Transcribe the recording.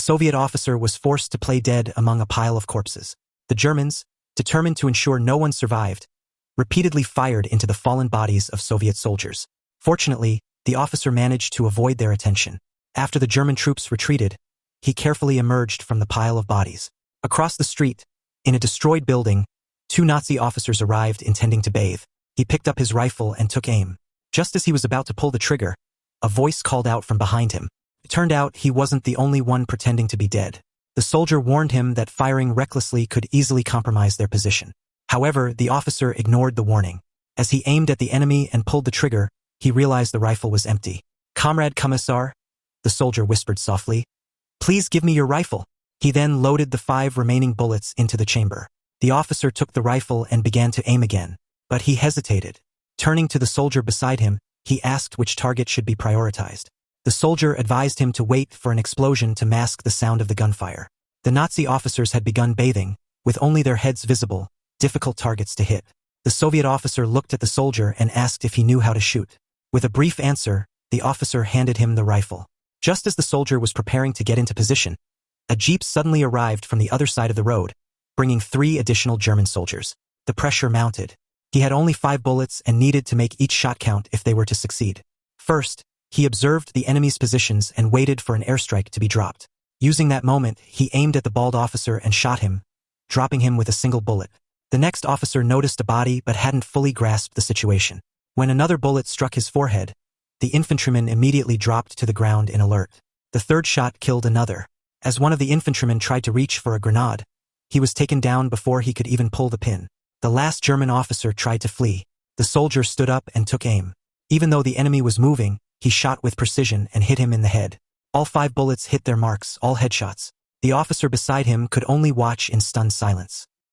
Soviet officer was forced to play dead among a pile of corpses. The Germans, determined to ensure no one survived, repeatedly fired into the fallen bodies of Soviet soldiers. Fortunately, the officer managed to avoid their attention. After the German troops retreated, he carefully emerged from the pile of bodies. Across the street, in a destroyed building, 2 Nazi officers arrived intending to bathe. He picked up his rifle and took aim. Just as he was about to pull the trigger, a voice called out from behind him. It turned out he wasn't the only one pretending to be dead. The soldier warned him that firing recklessly could easily compromise their position. However, the officer ignored the warning. As he aimed at the enemy and pulled the trigger, he realized the rifle was empty. "Comrade Commissar," the soldier whispered softly, "please give me your rifle." He then loaded the 5 remaining bullets into the chamber. The officer took the rifle and began to aim again, but he hesitated. Turning to the soldier beside him, he asked which target should be prioritized. The soldier advised him to wait for an explosion to mask the sound of the gunfire. The Nazi officers had begun bathing, with only their heads visible, difficult targets to hit. The Soviet officer looked at the soldier and asked if he knew how to shoot. With a brief answer, the officer handed him the rifle. Just as the soldier was preparing to get into position, a jeep suddenly arrived from the other side of the road, bringing 3 additional German soldiers. The pressure mounted. He had only 5 bullets and needed to make each shot count if they were to succeed. First, he observed the enemy's positions and waited for an airstrike to be dropped. Using that moment, he aimed at the bald officer and shot him, dropping him with a single bullet. The next officer noticed a body but hadn't fully grasped the situation. When another bullet struck his forehead, the infantryman immediately dropped to the ground in alert. The third shot killed another. As one of the infantrymen tried to reach for a grenade, he was taken down before he could even pull the pin. The last German officer tried to flee. The soldier stood up and took aim. Even though the enemy was moving, he shot with precision and hit him in the head. All 5 bullets hit their marks, all headshots. The officer beside him could only watch in stunned silence.